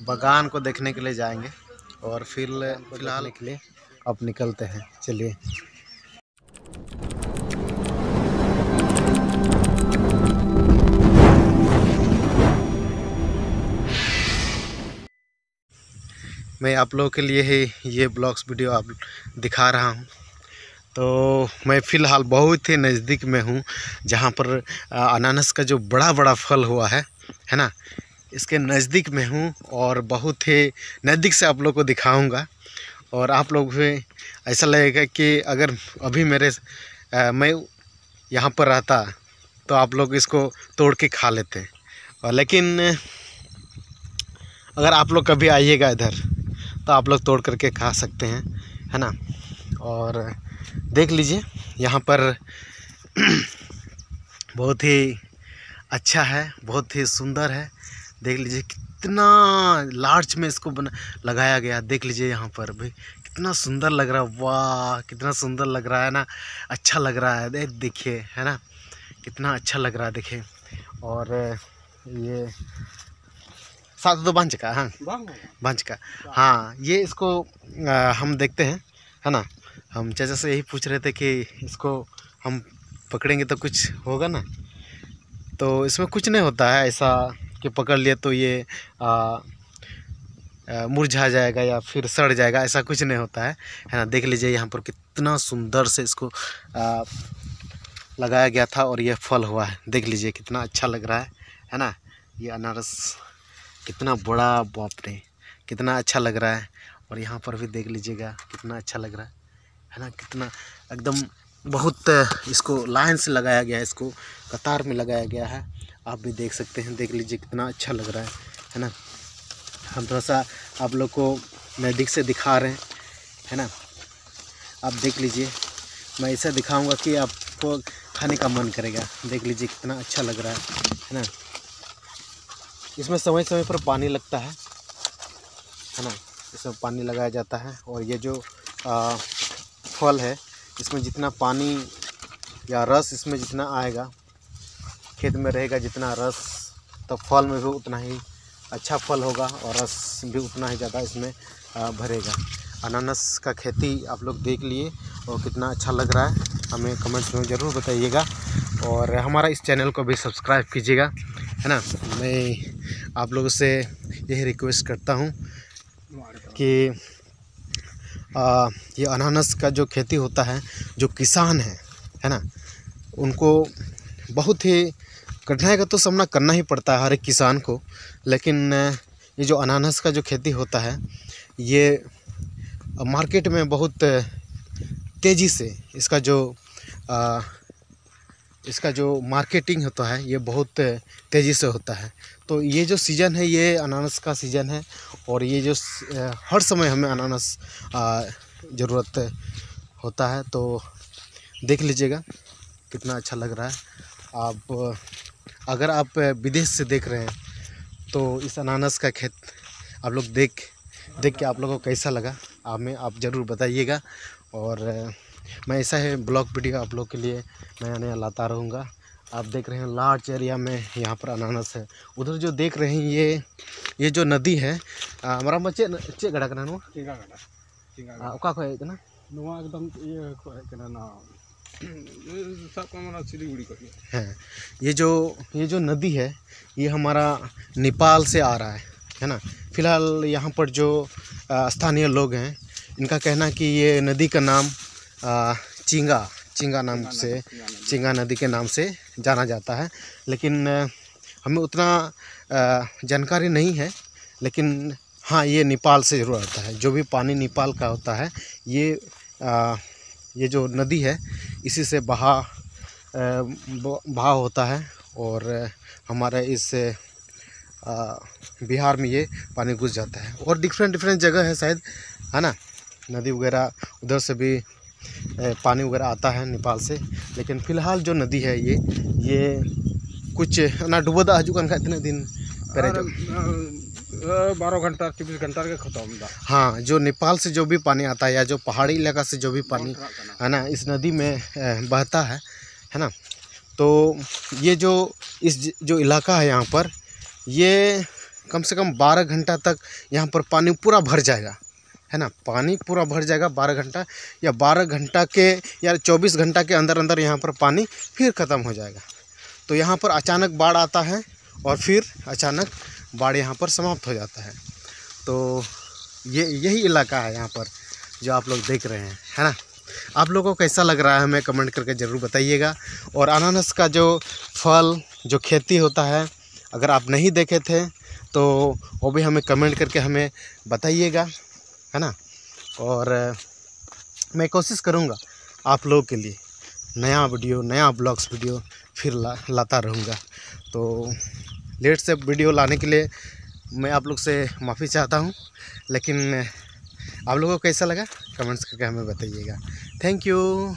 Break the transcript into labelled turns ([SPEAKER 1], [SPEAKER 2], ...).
[SPEAKER 1] बागान को देखने के लिए जाएंगे और फिलहाल के लिए अब निकलते हैं। चलिए। मैं आप लोगों के लिए ही ये ब्लॉग्स वीडियो आप दिखा रहा हूँ। तो मैं फ़िलहाल बहुत ही नज़दीक में हूँ जहाँ पर अनानास का जो बड़ा बड़ा फल हुआ है ना, इसके नज़दीक में हूँ और बहुत ही नज़दीक से आप लोग को दिखाऊंगा। और आप लोग भी ऐसा लगेगा कि अगर अभी मैं यहाँ पर रहता तो आप लोग इसको तोड़ के खा लेते। और लेकिन अगर आप लोग कभी आइएगा इधर तो आप लोग तोड़ करके खा सकते हैं, है ना। और देख लीजिए यहाँ पर बहुत ही अच्छा है, बहुत ही सुंदर है। देख लीजिए कितना लार्ज में इसको लगाया गया। देख लीजिए यहाँ पर भाई कितना सुंदर लग रहा है। वाह कितना सुंदर लग रहा है ना, अच्छा लग रहा है। देखिए है ना कितना अच्छा लग रहा है, देखिए। और ये साथ तो बंच का, हाँ बंच का, हाँ ये इसको हम देखते हैं, है ना। हम चाचा से यही पूछ रहे थे कि इसको हम पकड़ेंगे तो कुछ होगा ना। तो इसमें कुछ नहीं होता है ऐसा कि पकड़ लिए तो ये मुरझा जाएगा या फिर सड़ जाएगा, ऐसा कुछ नहीं होता है ना। देख लीजिए यहाँ पर कितना सुंदर से इसको लगाया गया था और ये फल हुआ है। देख लीजिए कितना अच्छा लग रहा है ना। ये अनारस कितना बड़ा, बाप रे कितना अच्छा लग रहा है। और यहाँ पर भी देख लीजिएगा कितना अच्छा लग रहा है ना। कितना एकदम बहुत इसको लाइन से लगाया गया है, इसको कतार में लगाया गया है। आप भी देख सकते हैं, देख लीजिए कितना अच्छा लग रहा है ना। हम थोड़ा सा आप लोग को नज़दीक से दिखा रहे हैं, है ना। आप देख लीजिए, मैं ऐसा दिखाऊंगा कि आपको खाने का मन करेगा। देख लीजिए कितना अच्छा लग रहा है ना। इसमें समय समय पर पानी लगता है ना। इसमें पानी लगाया जाता है। और ये जो फल है इसमें जितना पानी या रस इसमें जितना आएगा, खेत में रहेगा जितना रस, तो फल में भी उतना ही अच्छा फल होगा और रस भी उतना ही ज़्यादा इसमें भरेगा। अनानास का खेती आप लोग देख लिए और कितना अच्छा लग रहा है, हमें कमेंट्स में ज़रूर बताइएगा। और हमारा इस चैनल को भी सब्सक्राइब कीजिएगा, है ना। मैं आप लोगों से यही रिक्वेस्ट करता हूँ कि ये अनानास का जो खेती होता है, जो किसान है ना, उनको बहुत ही कठिनाई का तो सामना करना ही पड़ता है हर एक किसान को। लेकिन ये जो अनानास का जो खेती होता है, ये मार्केट में बहुत तेज़ी से इसका जो मार्केटिंग होता है ये बहुत तेज़ी से होता है। तो ये जो सीज़न है ये अनानास का सीज़न है। और ये जो हर समय हमें अनानास ज़रूरत होता है। तो देख लीजिएगा कितना अच्छा लग रहा है। अगर आप विदेश से देख रहे हैं तो इस अनानास का खेत आप लोग देख के आप लोगों को कैसा लगा आप ज़रूर बताइएगा। और मैं ऐसा है ब्लॉग वीडियो आप लोग के लिए नया नया लाता रहूँगा। आप देख रहे हैं लार्ज एरिया में यहाँ पर अनानास है। उधर जो देख रहे हैं ये जो नदी है, हमारा में चे गड़ा करना ओका को है ना,
[SPEAKER 2] एकदम ये करना ना
[SPEAKER 1] है। ये जो नदी है ये हमारा नेपाल से आ रहा है ना। फिलहाल यहाँ पर जो स्थानीय लोग हैं इनका कहना है कि ये नदी का नाम चिंगा नदी के नाम से जाना जाता है। लेकिन हमें उतना जानकारी नहीं है। लेकिन हाँ ये नेपाल से ज़रूर आता है। जो भी पानी नेपाल का होता है ये जो नदी है इसी से बहाव होता है। और हमारे इस बिहार में ये पानी घुस जाता है। और डिफरेंट जगह है शायद, है ना, नदी वगैरह उधर से भी पानी वगैरह आता है नेपाल से। लेकिन फ़िलहाल जो नदी है ये कुछ ना डूबदा हजु इतने दिन पहले
[SPEAKER 2] 12 घंटा 24 घंटा के खत्म।
[SPEAKER 1] हाँ जो नेपाल से जो भी पानी आता है या जो पहाड़ी इलाका से जो भी पानी है ना इस नदी में बहता है ना। तो ये जो इलाका है यहाँ पर ये कम से कम 12 घंटा तक यहाँ पर पानी पूरा भर जाएगा, है ना। पानी पूरा भर जाएगा 12 घंटा, या 12 घंटा के या 24 घंटा के अंदर अंदर यहाँ पर पानी फिर ख़त्म हो जाएगा। तो यहाँ पर अचानक बाढ़ आता है और फिर अचानक बाढ़ यहाँ पर समाप्त हो जाता है। तो यही इलाका है यहाँ पर जो आप लोग देख रहे हैं, है ना। आप लोगों को कैसा लग रहा है हमें कमेंट करके ज़रूर बताइएगा। और अनानास का जो फल जो खेती होता है, अगर आप नहीं देखे थे तो वो भी हमें कमेंट करके हमें बताइएगा, है ना। और मैं कोशिश करूँगा आप लोगों के लिए नया वीडियो, नया ब्लॉग्स वीडियो फिर लाता रहूँगा। तो लेट से वीडियो लाने के लिए मैं आप लोग से माफ़ी चाहता हूँ, लेकिन आप लोगों को कैसा लगा कमेंट्स करके हमें बताइएगा। Thank you.